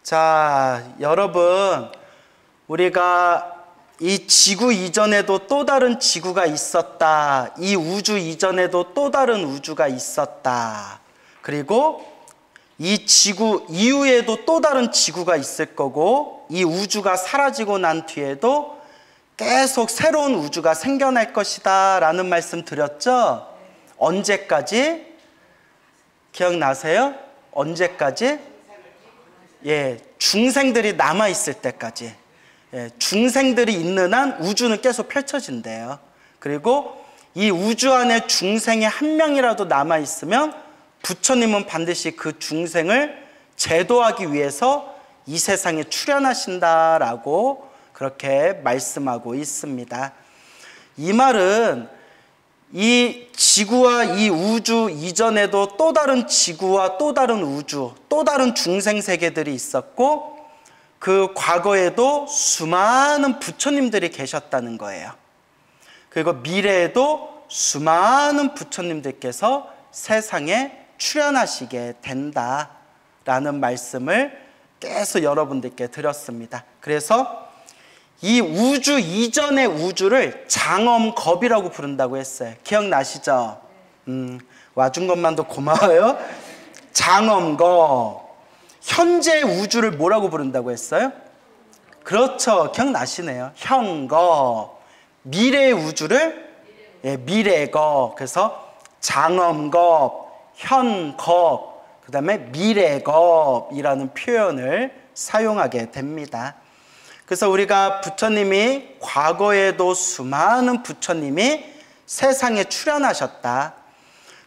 자, 여러분, 우리가 이 지구 이전에도 또 다른 지구가 있었다. 이 우주 이전에도 또 다른 우주가 있었다. 그리고 이 지구 이후에도 또 다른 지구가 있을 거고, 이 우주가 사라지고 난 뒤에도 계속 새로운 우주가 생겨날 것이다 라는 말씀 드렸죠? 언제까지? 기억나세요? 언제까지? 예, 중생들이 남아있을 때까지. 예, 중생들이 있는 한 우주는 계속 펼쳐진대요. 그리고 이 우주 안에 중생이 한 명이라도 남아있으면 부처님은 반드시 그 중생을 제도하기 위해서 이 세상에 출현하신다라고 그렇게 말씀하고 있습니다. 이 말은 이 지구와 이 우주 이전에도 또 다른 지구와 또 다른 우주, 또 다른 중생 세계들이 있었고, 그 과거에도 수많은 부처님들이 계셨다는 거예요. 그리고 미래에도 수많은 부처님들께서 세상에 출현하시게 된다라는 말씀을 계속 여러분들께 드렸습니다. 그래서 이 우주 이전의 우주를 장엄겁이라고 부른다고 했어요. 기억나시죠? 와준 것만도 고마워요. 장엄겁. 현재 우주를 뭐라고 부른다고 했어요? 그렇죠. 기억나시네요. 현겁. 미래의 우주를 미래겁. 그래서 장엄겁, 현겁, 그 다음에 미래겁이라는 표현을 사용하게 됩니다. 그래서 우리가 부처님이 과거에도 수많은 부처님이 세상에 출현하셨다.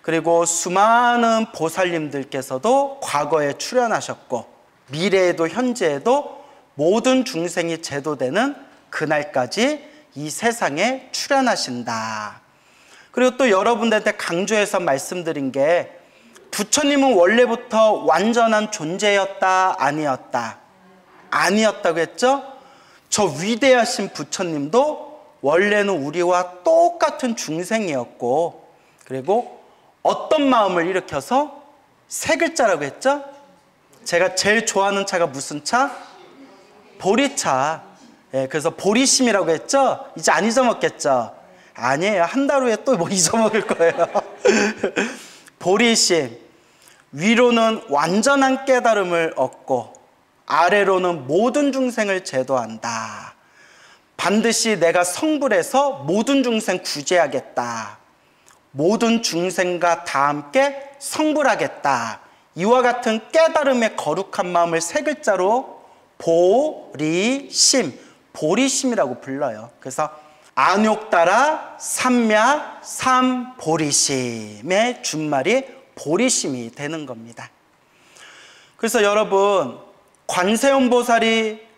그리고 수많은 보살님들께서도 과거에 출현하셨고, 미래에도 현재에도 모든 중생이 제도되는 그날까지 이 세상에 출현하신다. 그리고 또 여러분들한테 강조해서 말씀드린 게, 부처님은 원래부터 완전한 존재였다, 아니었다? 아니었다고 했죠? 저 위대하신 부처님도 원래는 우리와 똑같은 중생이었고, 그리고 어떤 마음을 일으켜서 세 글자라고 했죠? 제가 제일 좋아하는 차가 무슨 차? 보리차. 예, 그래서 보리심이라고 했죠? 이제 안 잊어먹겠죠? 아니에요. 한 달 후에 또 뭐 잊어먹을 거예요. 보리심. 위로는 완전한 깨달음을 얻고, 아래로는 모든 중생을 제도한다. 반드시 내가 성불해서 모든 중생 구제하겠다. 모든 중생과 다 함께 성불하겠다. 이와 같은 깨달음의 거룩한 마음을 세 글자로 보리심, 보리심이라고 불러요. 그래서 안욕따라 삼약 삼보리심의 준말이 보리심이 되는 겁니다. 그래서 여러분, 관세음보살이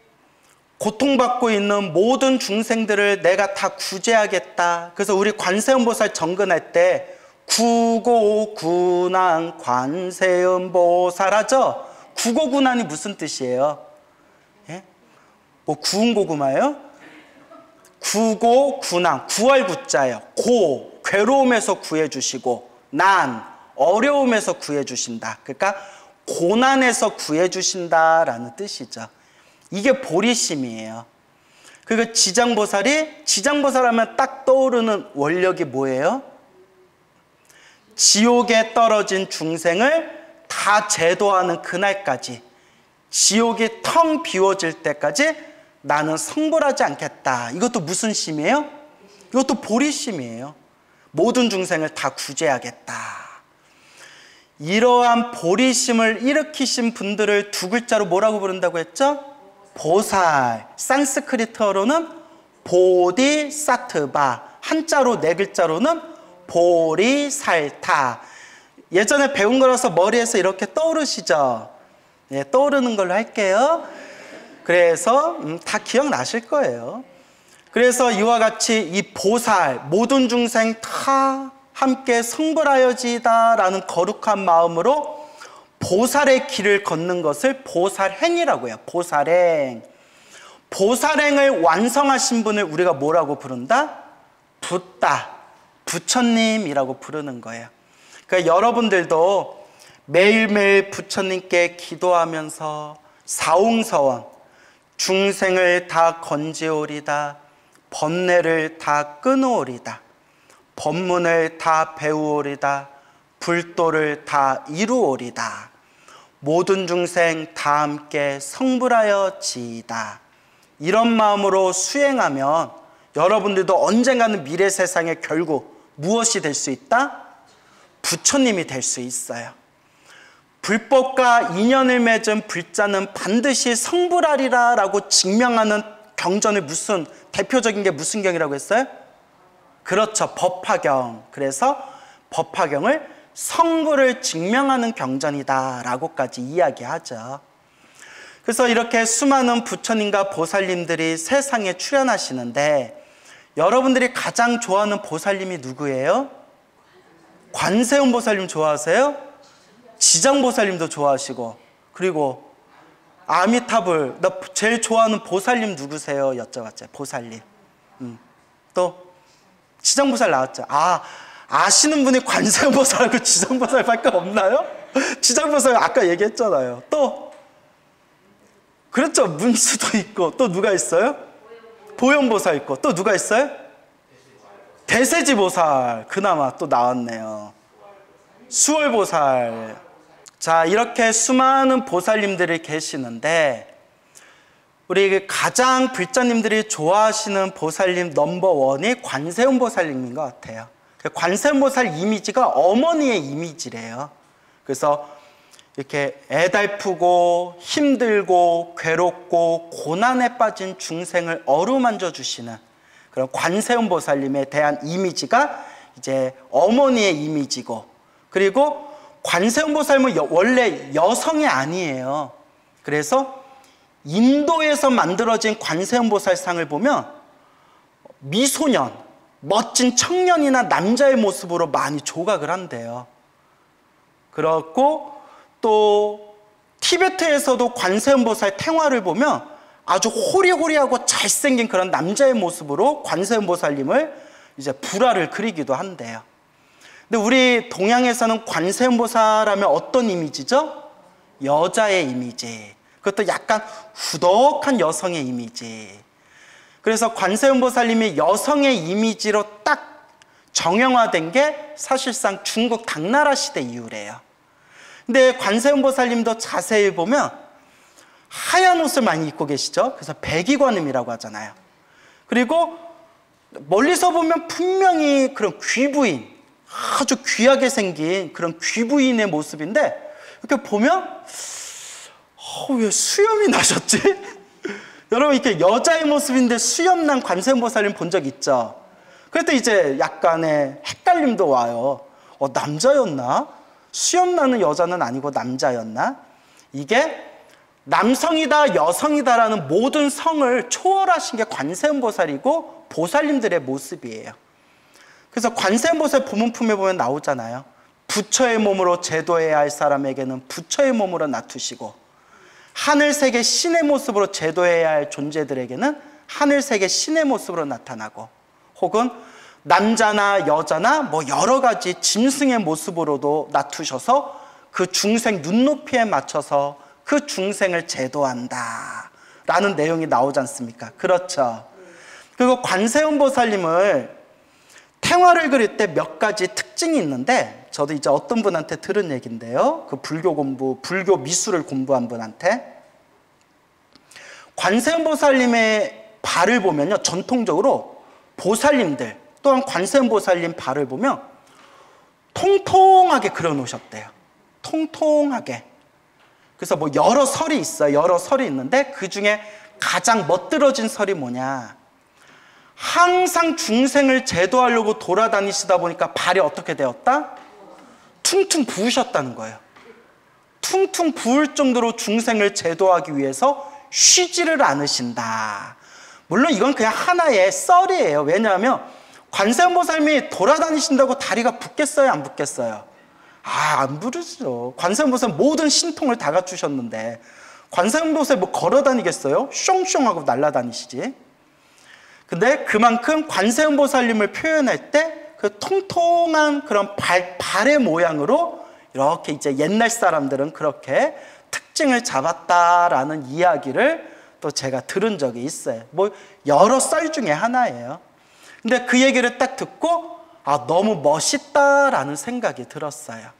고통받고 있는 모든 중생들을 내가 다 구제하겠다. 그래서 우리 관세음보살 정근할 때 구고군안 관세음보살 하죠? 구고군안이 무슨 뜻이에요? 예? 뭐 구운고구마예요? 구고군안, 구할 구자예요. 고, 괴로움에서 구해주시고, 난, 어려움에서 구해주신다. 그러니까 고난에서 구해주신다라는 뜻이죠. 이게 보리심이에요. 그리고 지장보살이, 지장보살 하면 딱 떠오르는 원력이 뭐예요? 지옥에 떨어진 중생을 다 제도하는 그날까지, 지옥이 텅 비워질 때까지 나는 성불하지 않겠다. 이것도 무슨 심이에요? 이것도 보리심이에요. 모든 중생을 다 구제하겠다. 이러한 보리심을 일으키신 분들을 두 글자로 뭐라고 부른다고 했죠? 보살. 산스크리트어로는 보디사트바. 한자로 네 글자로는 보리살타. 예전에 배운 거라서 머리에서 이렇게 떠오르시죠? 네, 떠오르는 걸로 할게요. 그래서 다 기억나실 거예요. 그래서 이와 같이 이 보살, 모든 중생 다 함께 성불하여지이다라는 거룩한 마음으로 보살의 길을 걷는 것을 보살행이라고 해요. 보살행. 보살행을 완성하신 분을 우리가 뭐라고 부른다? 붓다, 부처님이라고 부르는 거예요. 그러니까 여러분들도 매일매일 부처님께 기도하면서 사홍서원 중생을 다 건지오리다. 번뇌를 다 끊어오리다. 법문을 다 배우오리다. 불도를 다 이루오리다. 모든 중생 다 함께 성불하여 지이다. 이런 마음으로 수행하면 여러분들도 언젠가는 미래 세상에 결국 무엇이 될 수 있다? 부처님이 될 수 있어요. 불법과 인연을 맺은 불자는 반드시 성불하리라 라고 증명하는 경전의 무슨 대표적인 게 무슨 경이라고 했어요? 그렇죠, 법화경. 그래서 법화경을 성불을 증명하는 경전이다 라고까지 이야기하죠. 그래서 이렇게 수많은 부처님과 보살님들이 세상에 출현하시는데 여러분들이 가장 좋아하는 보살님이 누구예요? 관세음 보살님 좋아하세요? 지장보살님도 좋아하시고, 그리고 아미타불, 나 제일 좋아하는 보살님 누구세요? 여쭤봤죠. 보살님. 또 지장보살 나왔죠. 아시는 분이 관세음보살하고 지장보살밖에 없나요? 지장보살 아까 얘기했잖아요. 또 그렇죠. 문수도 있고, 또 누가 있어요? 보현보살 있고, 또 누가 있어요? 대세지보살. 그나마 또 나왔네요. 수월보살. 자, 이렇게 수많은 보살님들이 계시는데 우리 가장 불자님들이 좋아하시는 보살님 넘버원이 관세음 보살님인 것 같아요. 관세음 보살 이미지가 어머니의 이미지래요. 그래서 이렇게 애달프고 힘들고 괴롭고 고난에 빠진 중생을 어루만져 주시는 그런 관세음 보살님에 대한 이미지가 이제 어머니의 이미지고, 그리고 관세음 보살님은 원래 여성이 아니에요. 그래서 인도에서 만들어진 관세음 보살상을 보면 미소년, 멋진 청년이나 남자의 모습으로 많이 조각을 한대요. 그렇고 또 티베트에서도 관세음 보살 탱화를 보면 아주 호리호리하고 잘생긴 그런 남자의 모습으로 관세음 보살님을 이제 불화를 그리기도 한대요. 근데 우리 동양에서는 관세음 보살하면 어떤 이미지죠? 여자의 이미지. 그것도 약간 후덕한 여성의 이미지. 그래서 관세음 보살님이 여성의 이미지로 딱 정형화된 게 사실상 중국 당나라 시대 이후래요. 근데 관세음 보살님도 자세히 보면 하얀 옷을 많이 입고 계시죠? 그래서 백이관음이라고 하잖아요. 그리고 멀리서 보면 분명히 그런 귀부인, 아주 귀하게 생긴 그런 귀부인의 모습인데 이렇게 보면 왜 수염이 나셨지? 여러분, 이렇게 여자의 모습인데 수염난 관세음 보살님 본 적 있죠? 그럴 때 이제 약간의 헷갈림도 와요. 남자였나? 수염 나는 여자는 아니고 남자였나? 이게 남성이다 여성이다라는 모든 성을 초월하신 게 관세음 보살이고 보살님들의 모습이에요. 그래서 관세음 보살 부문품에 보면 나오잖아요. 부처의 몸으로 제도해야 할 사람에게는 부처의 몸으로 나투시고, 하늘세계 신의 모습으로 제도해야 할 존재들에게는 하늘세계 신의 모습으로 나타나고, 혹은 남자나 여자나 뭐 여러 가지 짐승의 모습으로도 나투셔서 그 중생 눈높이에 맞춰서 그 중생을 제도한다 라는 내용이 나오지 않습니까? 그렇죠. 그리고 관세음 보살님을 탱화를 그릴 때 몇 가지 특징이 있는데, 저도 이제 어떤 분한테 들은 얘기인데요. 그 불교 미술을 공부한 분한테, 관세음 보살님의 발을 보면요, 전통적으로 보살님들 또한 관세음 보살님 발을 보면 통통하게 그려 놓으셨대요. 통통하게. 그래서 뭐 여러 설이 있어요. 여러 설이 있는데 그 중에 가장 멋들어진 설이 뭐냐, 항상 중생을 제도하려고 돌아다니시다 보니까 발이 어떻게 되었다? 퉁퉁 부으셨다는 거예요. 퉁퉁 부을 정도로 중생을 제도하기 위해서 쉬지를 않으신다. 물론 이건 그냥 하나의 썰이에요. 왜냐하면 관세음 보살님이 돌아다니신다고 다리가 붓겠어요? 안 붓겠어요? 안 부르죠. 관세음 보살님 모든 신통을 다 갖추셨는데 관세음 보살님 뭐 걸어다니겠어요? 숑숑하고 날아다니시지. 근데 그만큼 관세음 보살님을 표현할 때 그 통통한 그런 발의 모양으로 이렇게 이제 옛날 사람들은 그렇게 특징을 잡았다라는 이야기를 또 제가 들은 적이 있어요. 뭐 여러 썰 중에 하나예요. 근데 그 얘기를 딱 듣고 너무 멋있다라는 생각이 들었어요.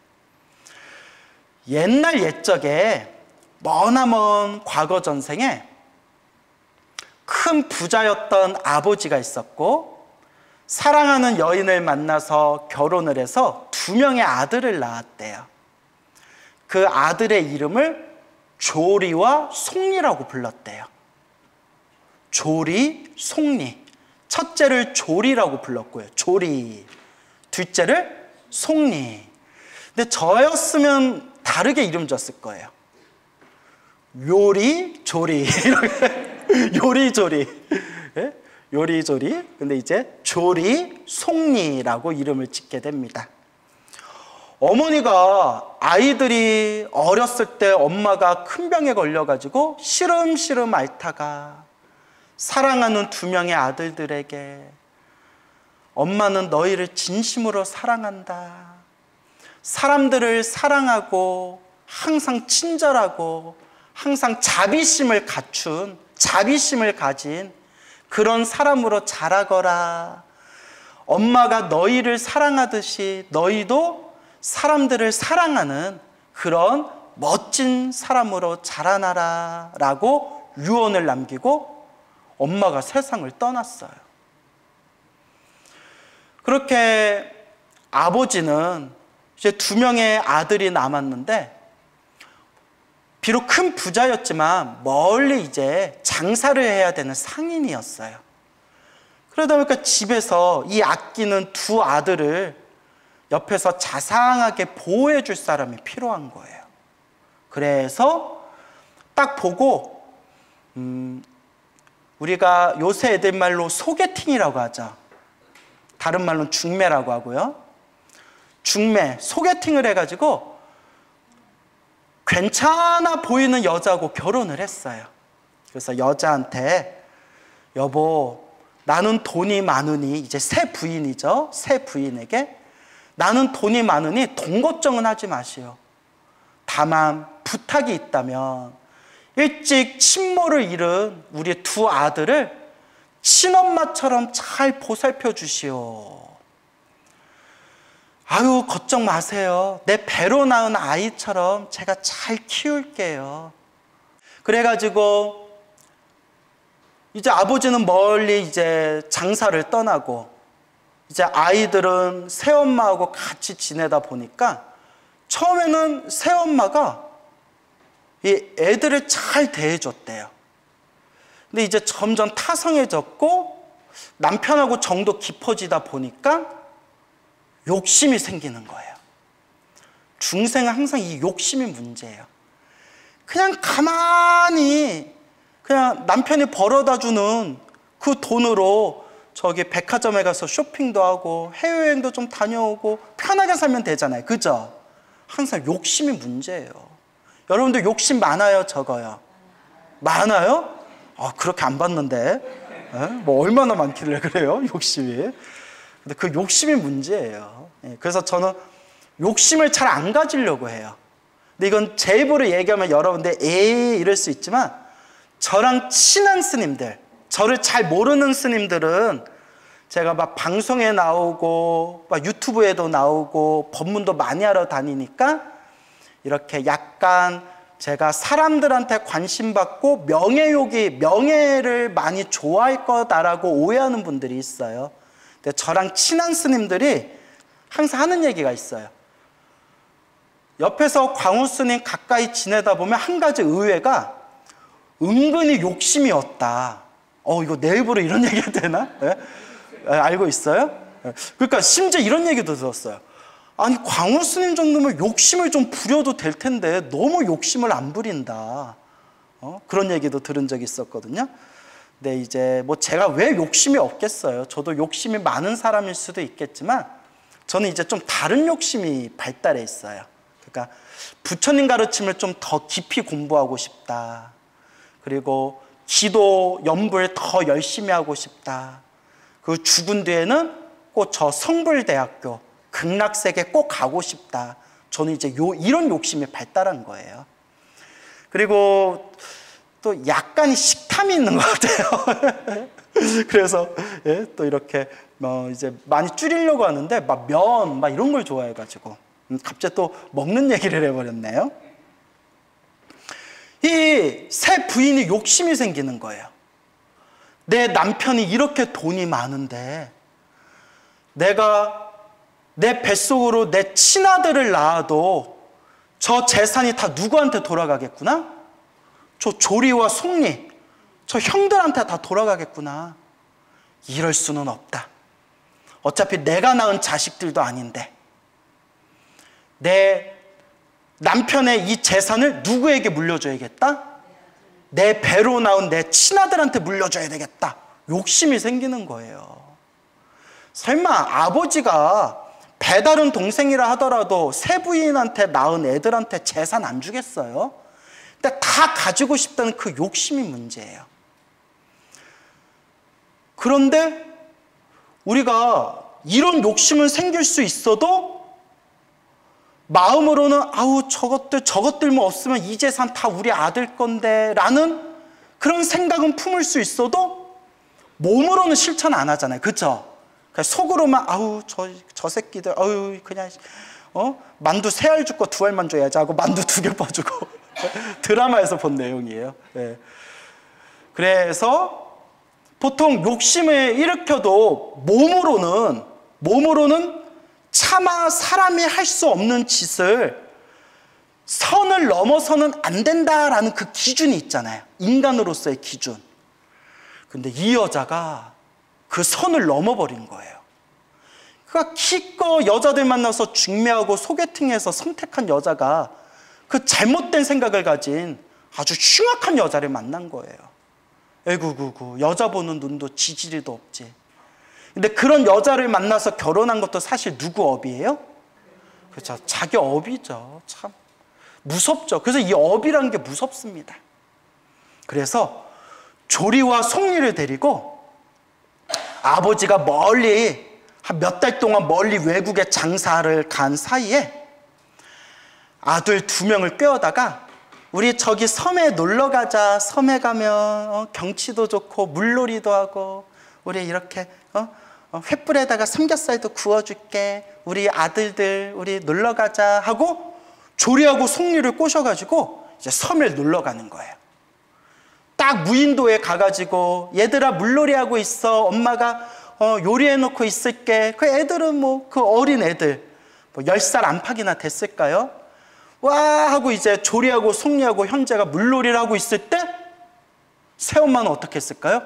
옛날 옛적에 머나먼 과거 전생에 큰 부자였던 아버지가 있었고 사랑하는 여인을 만나서 결혼을 해서 2명의 아들을 낳았대요. 그 아들의 이름을 조리와 송리라고 불렀대요. 조리, 송리. 첫째를 조리라고 불렀고요. 조리. 둘째를 송리. 근데 저였으면 다르게 이름 졌을 거예요. 요리, 조리. 요리조리. 예? 요리조리. 근데 이제 조리, 송리라고 이름을 짓게 됩니다. 어머니가 아이들이 어렸을 때 엄마가 큰 병에 걸려가지고 시름시름 앓다가 사랑하는 2명의 아들들에게 엄마는 너희를 진심으로 사랑한다. 사람들을 사랑하고 항상 친절하고 항상 자비심을 갖춘, 자비심을 가진 그런 사람으로 자라거라. 엄마가 너희를 사랑하듯이 너희도 사람들을 사랑하는 그런 멋진 사람으로 자라나라 라고 유언을 남기고 엄마가 세상을 떠났어요. 그렇게 아버지는 이제 2명의 아들이 남았는데 비록 큰 부자였지만 멀리 이제 장사를 해야 되는 상인이었어요. 그러다 보니까 집에서 이 아끼는 2 아들을 옆에서 자상하게 보호해 줄 사람이 필요한 거예요. 그래서 딱 보고 우리가 요새 애들 말로 소개팅이라고 하죠. 다른 말로는 중매라고 하고요. 중매, 소개팅을 해가지고 괜찮아 보이는 여자하고 결혼을 했어요. 그래서 여자한테 여보, 나는 돈이 많으니, 이제 새 부인이죠. 새 부인에게 나는 돈이 많으니 돈 걱정은 하지 마시오. 다만 부탁이 있다면 일찍 친모를 잃은 우리 2 아들을 친엄마처럼 잘 보살펴 주시오. 아유, 걱정 마세요. 내 배로 낳은 아이처럼 제가 잘 키울게요. 그래가지고 이제 아버지는 멀리 이제 장사를 떠나고 이제 아이들은 새엄마하고 같이 지내다 보니까 처음에는 새엄마가 이 애들을 잘 대해줬대요. 근데 이제 점점 타성해졌고 남편하고 정도 깊어지다 보니까 욕심이 생기는 거예요. 중생은 항상 이 욕심이 문제예요. 그냥 가만히 그냥 남편이 벌어다 주는 그 돈으로 저기 백화점에 가서 쇼핑도 하고 해외여행도 좀 다녀오고 편하게 살면 되잖아요. 그죠? 항상 욕심이 문제예요. 여러분들 욕심 많아요, 적어요? 많아요? 그렇게 안 봤는데. 뭐 얼마나 많길래 그래요, 욕심이. 근데 그 욕심이 문제예요. 그래서 저는 욕심을 잘 안 가지려고 해요. 근데 이건 제 입으로 얘기하면 여러분들 에이 이럴 수 있지만 저랑 친한 스님들, 저를 잘 모르는 스님들은 제가 막 방송에 나오고 막 유튜브에도 나오고 법문도 많이 하러 다니니까 이렇게 약간 제가 사람들한테 관심 받고 명예를 많이 좋아할 거다라고 오해하는 분들이 있어요. 근데 저랑 친한 스님들이 항상 하는 얘기가 있어요. 옆에서 광우 스님 가까이 지내다 보면 한 가지 의외가 은근히 욕심이 없다. 이거 내 입으로 이런 얘기 해도 되나? 네? 알고 있어요? 그러니까 심지어 이런 얘기도 들었어요. 아니, 광우 스님 정도면 욕심을 좀 부려도 될 텐데 너무 욕심을 안 부린다. 그런 얘기도 들은 적이 있었거든요. 근데 이제 뭐 제가 왜 욕심이 없겠어요? 저도 욕심이 많은 사람일 수도 있겠지만 저는 이제 좀 다른 욕심이 발달해 있어요. 그러니까 부처님 가르침을 좀 더 깊이 공부하고 싶다. 그리고 기도 연불 더 열심히 하고 싶다. 그 죽은 뒤에는 꼭 저 성불대학교 극락세계 꼭 가고 싶다. 저는 이제 이런 욕심이 발달한 거예요. 그리고 또 약간 식탐이 있는 것 같아요. 그래서 예, 또 이렇게 이제 많이 줄이려고 하는데 막 면 막 이런 걸 좋아해가지고 갑자기 또 먹는 얘기를 해버렸네요. 이 새 부인이 욕심이 생기는 거예요. 내 남편이 이렇게 돈이 많은데 내가 내 뱃속으로 내 친아들을 낳아도 저 재산이 다 누구한테 돌아가겠구나? 저 조리와 속리, 저 형들한테 다 돌아가겠구나. 이럴 수는 없다. 어차피 내가 낳은 자식들도 아닌데 내 남편의 이 재산을 누구에게 물려줘야겠다? 내 배로 낳은 내 친아들한테 물려줘야 되겠다. 욕심이 생기는 거예요. 설마 아버지가 배다른 동생이라 하더라도 새 부인한테 낳은 애들한테 재산 안 주겠어요? 근데 다 가지고 싶다는 그 욕심이 문제예요. 그런데 우리가 이런 욕심은 생길 수 있어도 마음으로는 아우 저것들만 없으면 이 재산 다 우리 아들 건데 라는 그런 생각은 품을 수 있어도 몸으로는 실천 안 하잖아요. 그렇죠? 속으로만 아우 저 새끼들 아우 그냥 만두 3알 줄 거 2알만 줘야지 하고 만두 2개 퍼주고 드라마에서 본 내용이에요. 네. 그래서 보통 욕심을 일으켜도 몸으로는 차마 사람이 할 수 없는 짓을 선을 넘어서는 안 된다라는 그 기준이 있잖아요. 인간으로서의 기준. 근데 이 여자가 그 선을 넘어버린 거예요. 그러니까 기껏 여자들 만나서 중매하고 소개팅해서 선택한 여자가 그 잘못된 생각을 가진 아주 흉악한 여자를 만난 거예요. 에구구구 여자 보는 눈도 지지리도 없지. 근데 그런 여자를 만나서 결혼한 것도 사실 누구 업이에요? 그렇죠. 자기 업이죠. 참 무섭죠. 그래서 이 업이라는 게 무섭습니다. 그래서 조리와 속리를 데리고 아버지가 멀리 한 몇 달 동안 멀리 외국에 장사를 간 사이에 아들 2명을 꿰어다가 우리 저기 섬에 놀러 가자. 섬에 가면 경치도 좋고 물놀이도 하고 우리 이렇게 횃불에다가 삼겹살도 구워줄게. 우리 아들들 우리 놀러 가자 하고 조리하고 속리를 꼬셔가지고 이제 섬에 놀러 가는 거예요. 딱 무인도에 가가지고 얘들아 물놀이 하고 있어. 엄마가 요리해놓고 있을게. 그 애들은 그 어린 애들 10살 안팎이나 됐을까요? 와 하고 이제 조리하고 속리하고 형제가 물놀이를 하고 있을 때 새엄마는 어떻게 했을까요?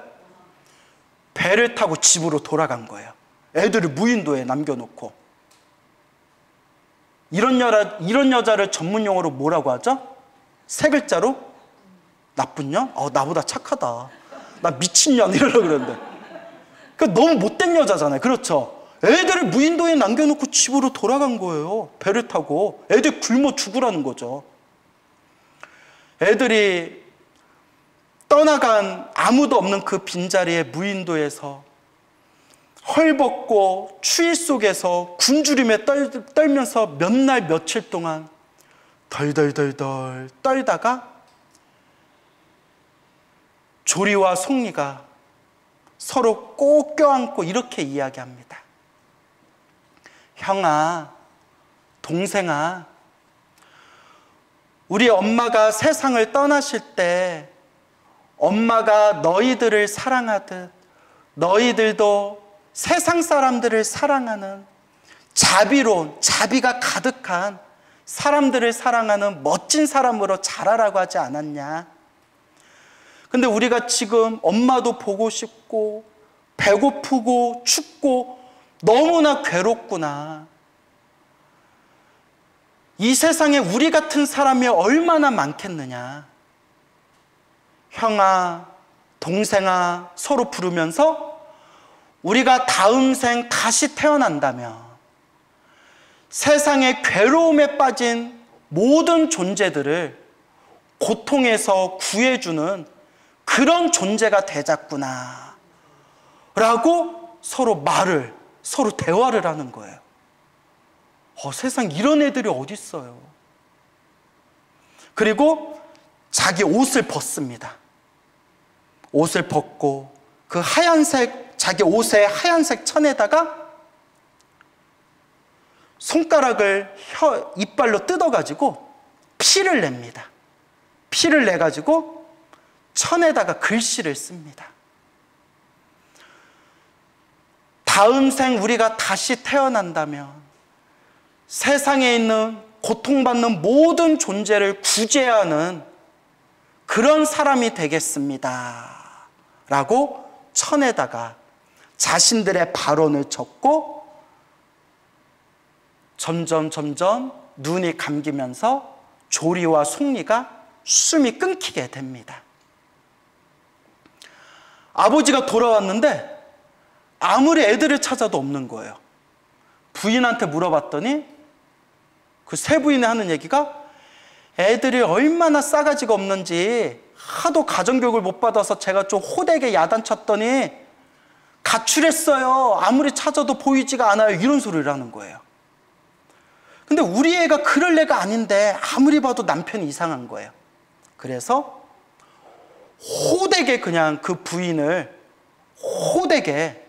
배를 타고 집으로 돌아간 거예요. 애들을 무인도에 남겨놓고. 이런 여자를 전문용어로 뭐라고 하죠? 3글자로? 나쁜 년? 나보다 착하다. 나 미친년 이러려고 그러는데. 너무 못된 여자잖아요. 그렇죠? 애들을 무인도에 남겨놓고 집으로 돌아간 거예요. 배를 타고. 애들 굶어 죽으라는 거죠. 애들이 떠나간 아무도 없는 그 빈자리에 무인도에서 헐벗고 추위 속에서 굶주림에 떨면서 몇 날 며칠 동안 덜덜덜덜 떨다가 조리와 속리가 서로 꼭 껴안고 이렇게 이야기합니다. 형아, 동생아, 우리 엄마가 세상을 떠나실 때 엄마가 너희들을 사랑하듯 너희들도 세상 사람들을 사랑하는 자비로운, 자비가 가득한 사람들을 사랑하는 멋진 사람으로 자라라고 하지 않았냐? 근데 우리가 지금 엄마도 보고 싶고 배고프고 춥고 너무나 괴롭구나. 이 세상에 우리 같은 사람이 얼마나 많겠느냐. 형아, 동생아 서로 부르면서 우리가 다음 생 다시 태어난다면 세상의 괴로움에 빠진 모든 존재들을 고통에서 구해주는 그런 존재가 되자꾸나 라고 서로 대화를 하는 거예요. 세상 이런 애들이 어디 있어요. 그리고 자기 옷을 벗습니다. 옷을 벗고 그 하얀색, 자기 옷에 하얀색 천에다가 손가락을 이빨로 뜯어가지고 피를 냅니다. 피를 내가지고 천에다가 글씨를 씁니다. 다음 생 우리가 다시 태어난다면 세상에 있는 고통받는 모든 존재를 구제하는 그런 사람이 되겠습니다. 라고 천에다가 자신들의 발언을 적고 점점 눈이 감기면서 조리와 속리가 숨이 끊기게 됩니다. 아버지가 돌아왔는데 아무리 애들을 찾아도 없는 거예요. 부인한테 물어봤더니 그 세 부인이 하는 얘기가 애들이 얼마나 싸가지가 없는지 하도 가정교육을 못 받아서 제가 좀 호되게 야단쳤더니 가출했어요. 아무리 찾아도 보이지가 않아요. 이런 소리를 하는 거예요. 근데 우리 애가 그럴 애가 아닌데 아무리 봐도 남편이 이상한 거예요. 그래서 호되게 그냥 그 부인을 호되게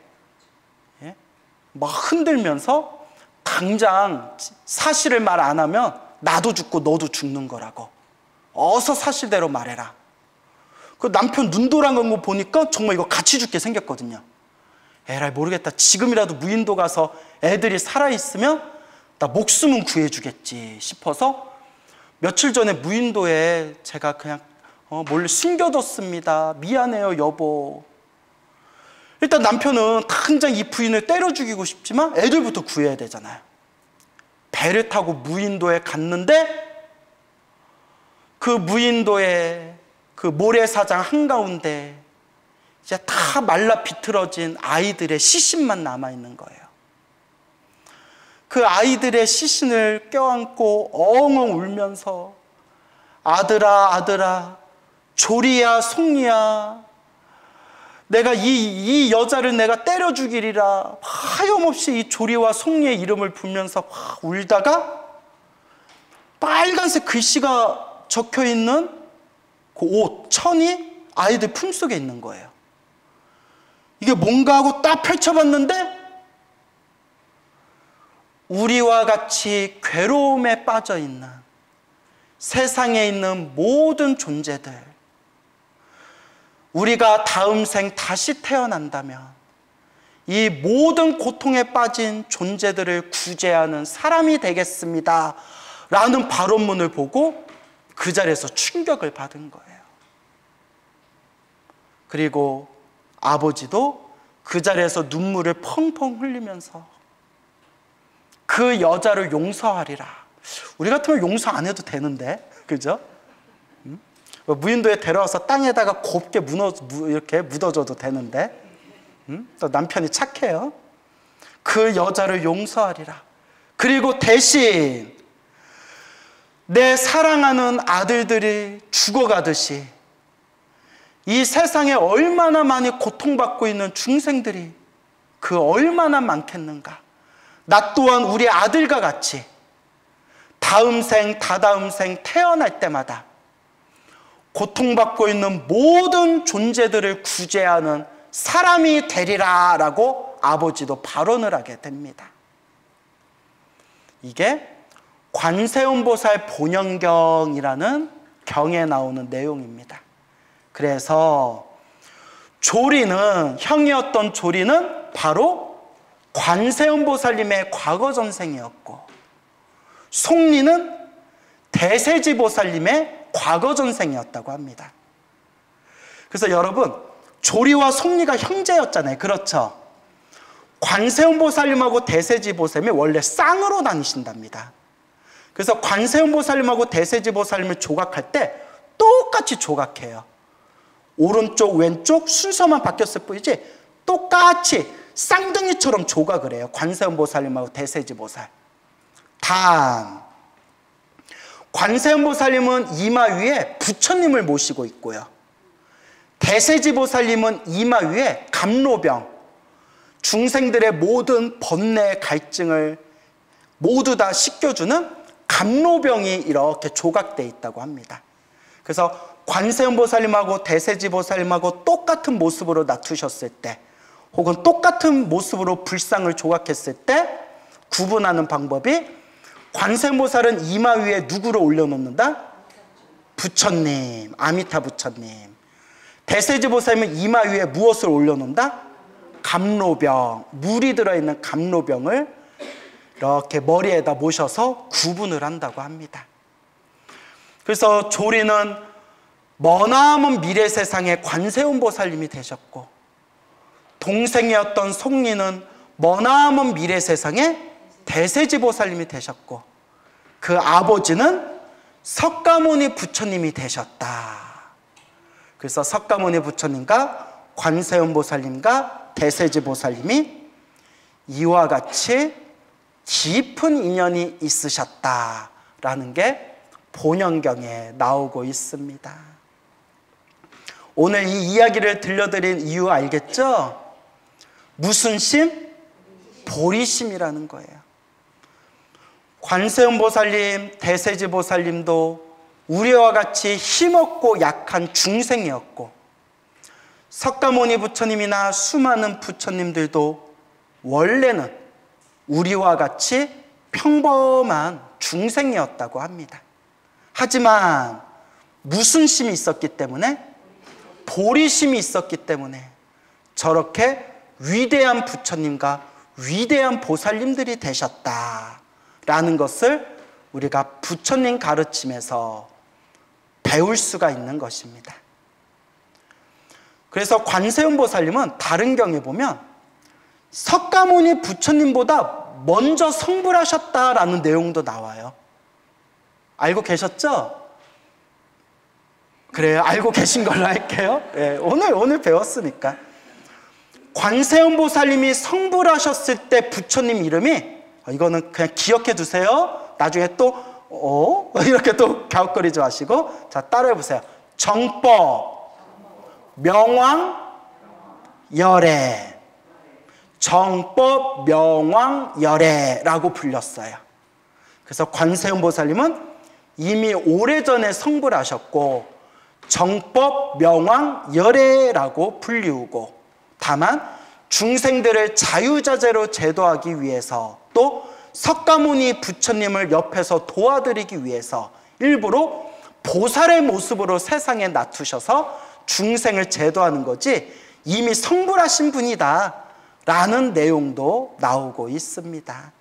막 흔들면서 당장 사실을 말 안 하면 나도 죽고 너도 죽는 거라고. 어서 사실대로 말해라. 그 남편 눈 돌아간 거 보니까 정말 이거 같이 죽게 생겼거든요. 에라이 모르겠다. 지금이라도 무인도 가서 애들이 살아있으면 나 목숨은 구해주겠지 싶어서 며칠 전에 무인도에 제가 그냥 몰래 숨겨뒀습니다. 미안해요 여보. 일단 남편은 당장 이 부인을 때려 죽이고 싶지만 애들부터 구해야 되잖아요. 배를 타고 무인도에 갔는데 그 무인도의 그 모래사장 한가운데 이제 다 말라 비틀어진 아이들의 시신만 남아있는 거예요. 그 아이들의 시신을 껴안고 엉엉 울면서 아들아 아들아 조리야 속리야 내가 이 여자를 내가 때려 죽이리라 하염없이 이 조리와 속리의 이름을 부르면서 울다가 빨간색 글씨가 적혀있는 그 옷, 천이 아이들 품속에 있는 거예요. 이게 뭔가 하고 딱 펼쳐봤는데 우리와 같이 괴로움에 빠져있는 세상에 있는 모든 존재들, 우리가 다음 생 다시 태어난다면 이 모든 고통에 빠진 존재들을 구제하는 사람이 되겠습니다 라는 발언문을 보고 그 자리에서 충격을 받은 거예요. 그리고 아버지도 그 자리에서 눈물을 펑펑 흘리면서 그 여자를 용서하리라. 우리 같으면 용서 안 해도 되는데, 그죠? 무인도에 데려와서 땅에다가 곱게 이렇게 묻어줘도 되는데, 또 남편이 착해요. 그 여자를 용서하리라. 그리고 대신 내 사랑하는 아들들이 죽어가듯이 이 세상에 얼마나 많이 고통받고 있는 중생들이 그 얼마나 많겠는가. 나 또한 우리 아들과 같이 다음 생, 다다음 생 태어날 때마다 고통받고 있는 모든 존재들을 구제하는 사람이 되리라 라고 아버지도 발언을 하게 됩니다. 이게 관세음보살 본영경이라는 경에 나오는 내용입니다. 그래서 조리는, 형이었던 조리는 바로 관세음보살님의 과거 전생이었고, 속리는 대세지보살님의 과거 전생이었다고 합니다. 그래서 여러분, 조리와 속리가 형제였잖아요. 그렇죠? 관세음보살님하고 대세지보살님이 원래 쌍으로 다니신답니다. 그래서 관세음보살님하고 대세지보살님을 조각할 때 똑같이 조각해요. 오른쪽 왼쪽 순서만 바뀌었을 뿐이지 똑같이 쌍둥이처럼 조각을 해요. 관세음보살님하고 대세지보살. 단 관세음보살님은 이마 위에 부처님을 모시고 있고요, 대세지보살님은 이마 위에 감로병, 중생들의 모든 번뇌 갈증을 모두 다 씻겨주는 감로병이 이렇게 조각되어 있다고 합니다. 그래서 관세음보살님하고 대세지보살님하고 똑같은 모습으로 나투셨을 때, 혹은 똑같은 모습으로 불상을 조각했을 때 구분하는 방법이, 관세음보살은 이마 위에 누구를 올려놓는다? 부처님, 아미타 부처님. 대세지보살님은 이마 위에 무엇을 올려놓는다? 감로병, 물이 들어있는 감로병을 이렇게 머리에다 모셔서 구분을 한다고 합니다. 그래서 조리는 머나먼 미래 세상의 관세음보살님이 되셨고, 동생이었던 송리는 머나먼 미래 세상의 대세지보살님이 되셨고, 그 아버지는 석가모니 부처님이 되셨다. 그래서 석가모니 부처님과 관세음보살님과 대세지보살님이 이와 같이 깊은 인연이 있으셨다라는 게 본영경에 나오고 있습니다. 오늘 이 이야기를 들려드린 이유 알겠죠? 무슨 심? 보리심이라는 거예요. 관세음보살님, 대세지보살님도 우리와 같이 힘없고 약한 중생이었고, 석가모니 부처님이나 수많은 부처님들도 원래는 우리와 같이 평범한 중생이었다고 합니다. 하지만 무슨 심이 있었기 때문에? 보리심이 있었기 때문에 저렇게 위대한 부처님과 위대한 보살님들이 되셨다라는 것을 우리가 부처님 가르침에서 배울 수가 있는 것입니다. 그래서 관세음보살님은 다른 경에 보면 석가모니 부처님보다 먼저 성불하셨다라는 내용도 나와요. 알고 계셨죠? 그래요. 알고 계신 걸로 할게요. 네, 오늘 배웠으니까. 관세음보살님이 성불하셨을 때 부처님 이름이, 이거는 그냥 기억해 두세요. 나중에 또 이렇게 또 갸웃거리지 마시고, 자, 따라해 보세요. 정법, 명왕, 열애. 정법, 명왕, 열애라고 불렸어요. 그래서 관세음보살님은 이미 오래전에 성불하셨고, 정법, 명왕, 열애라고 불리우고, 다만 중생들을 자유자재로 제도하기 위해서, 또 석가모니 부처님을 옆에서 도와드리기 위해서 일부러 보살의 모습으로 세상에 나투셔서 중생을 제도하는 거지, 이미 성불하신 분이다 라는 내용도 나오고 있습니다.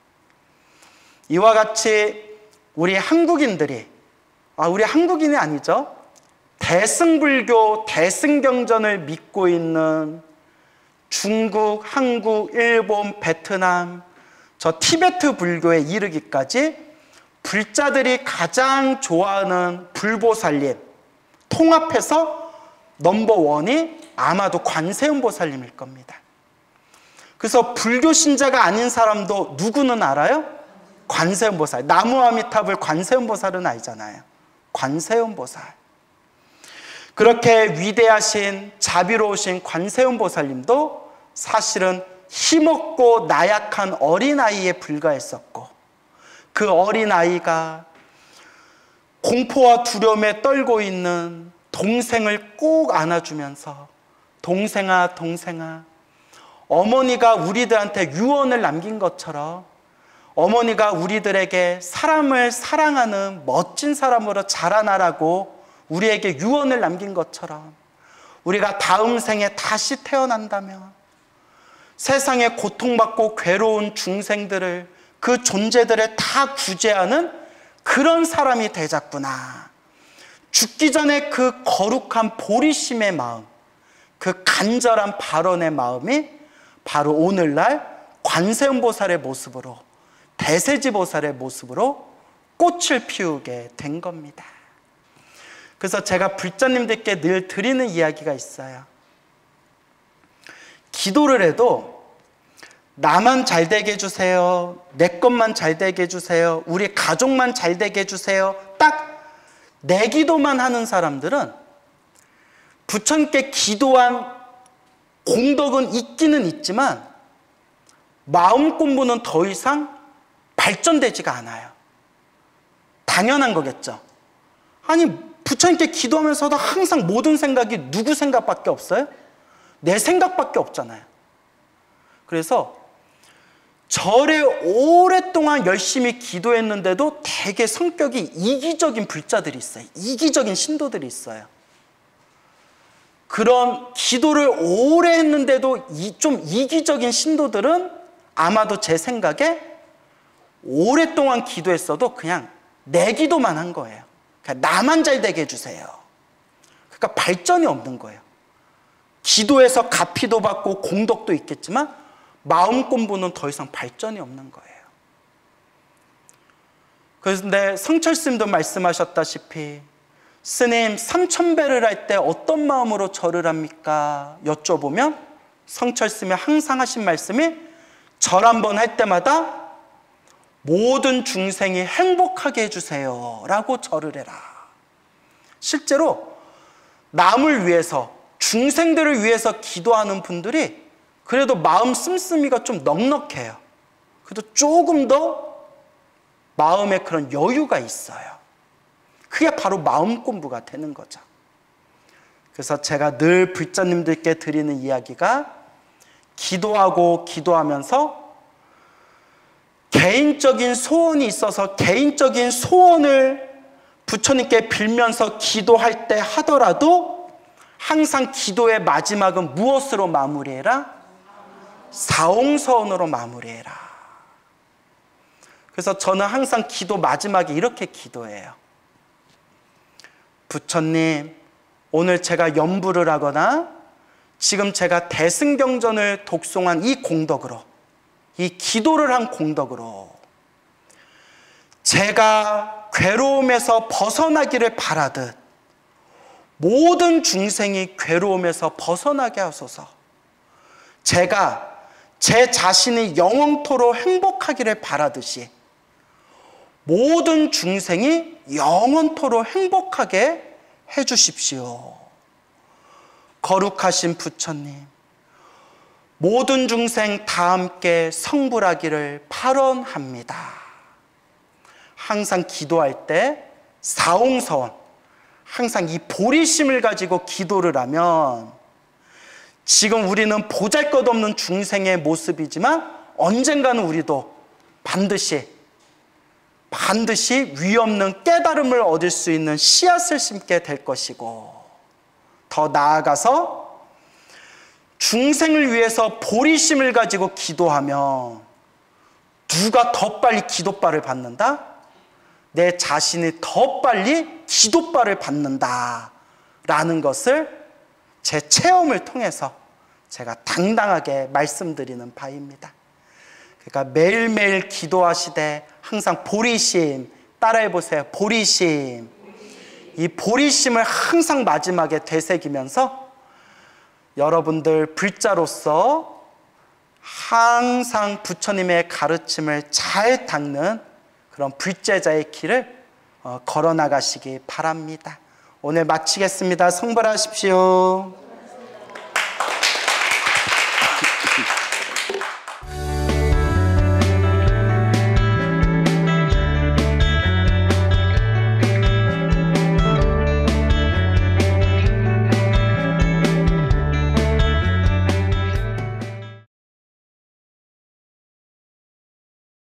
이와 같이 우리 한국인들이, 우리 한국인이 아니죠, 대승불교, 대승경전을 믿고 있는 중국, 한국, 일본, 베트남, 저 티베트 불교에 이르기까지 불자들이 가장 좋아하는 불보살님, 통합해서 넘버원이 아마도 관세음보살님일 겁니다. 그래서 불교 신자가 아닌 사람도 누구는 알아요? 관세음보살. 나무아미탑을 관세음보살은 알잖아요. 관세음보살. 그렇게 위대하신 자비로우신 관세음보살님도 사실은 힘없고 나약한 어린아이에 불과했었고, 그 어린아이가 공포와 두려움에 떨고 있는 동생을 꼭 안아주면서, 동생아 동생아, 어머니가 우리들한테 유언을 남긴 것처럼 어머니가 우리들에게 사람을 사랑하는 멋진 사람으로 자라나라고 우리에게 유언을 남긴 것처럼, 우리가 다음 생에 다시 태어난다면 세상에 고통받고 괴로운 중생들을, 그 존재들을 다 구제하는 그런 사람이 되자꾸나. 죽기 전에 그 거룩한 보리심의 마음, 그 간절한 발언의 마음이 바로 오늘날 관세음보살의 모습으로, 대세지보살의 모습으로 꽃을 피우게 된 겁니다. 그래서 제가 불자님들께 늘 드리는 이야기가 있어요. 기도를 해도 나만 잘 되게 해주세요, 내 것만 잘 되게 해주세요, 우리 가족만 잘 되게 해주세요, 딱 내 기도만 하는 사람들은 부처님께 기도한 공덕은 있기는 있지만 마음 공부는 더 이상 발전되지가 않아요. 당연한 거겠죠. 아니, 부처님께 기도하면서도 항상 모든 생각이 누구 생각밖에 없어요? 내 생각밖에 없잖아요. 그래서 절에 오랫동안 열심히 기도했는데도 되게 성격이 이기적인 불자들이 있어요. 이기적인 신도들이 있어요. 그런 기도를 오래 했는데도 좀 이기적인 신도들은 아마도 제 생각에 오랫동안 기도했어도 그냥 내 기도만 한 거예요. 그냥 나만 잘 되게 해주세요. 그러니까 발전이 없는 거예요. 기도해서 가피도 받고 공덕도 있겠지만 마음 공부는 더 이상 발전이 없는 거예요. 그런데 성철스님도 말씀하셨다시피 스님, 삼천배를 할 때 어떤 마음으로 절을 합니까? 여쭤보면 성철스님이 항상 하신 말씀이 절 한번 할 때마다 모든 중생이 행복하게 해주세요 라고 절을 해라. 실제로 남을 위해서, 중생들을 위해서 기도하는 분들이 그래도 마음 씀씀이가 좀 넉넉해요. 그래도 조금 더 마음에 그런 여유가 있어요. 그게 바로 마음 공부가 되는 거죠. 그래서 제가 늘 불자님들께 드리는 이야기가 기도하고 기도하면서 개인적인 소원이 있어서 개인적인 소원을 부처님께 빌면서 기도할 때 하더라도 항상 기도의 마지막은 무엇으로 마무리해라? 사옹서원으로 마무리해라. 그래서 저는 항상 기도 마지막에 이렇게 기도해요. 부처님, 오늘 제가 연부를 하거나 지금 제가 대승경전을 독송한 이 공덕으로, 이 기도를 한 공덕으로 제가 괴로움에서 벗어나기를 바라듯 모든 중생이 괴로움에서 벗어나게 하소서. 제가 제 자신이 영원토록 행복하기를 바라듯이 모든 중생이 영원토록 행복하게 해주십시오. 거룩하신 부처님, 모든 중생 다 함께 성불하기를 발언합니다. 항상 기도할 때 사옹서원, 항상 이 보리심을 가지고 기도를 하면 지금 우리는 보잘것없는 중생의 모습이지만 언젠가는 우리도 반드시 위없는 깨달음을 얻을 수 있는 씨앗을 심게 될 것이고, 더 나아가서 중생을 위해서 보리심을 가지고 기도하면 누가 더 빨리 기도발을 받는다? 내 자신이 더 빨리 기도발을 받는다라는 것을 제 체험을 통해서 제가 당당하게 말씀드리는 바입니다. 그러니까 매일매일 기도하시되 항상 보리심, 따라해보세요. 보리심. 이 보리심을 항상 마지막에 되새기면서 여러분들 불자로서 항상 부처님의 가르침을 잘 닦는 그런 불제자의 길을 걸어나가시기 바랍니다. 오늘 마치겠습니다. 성불하십시오.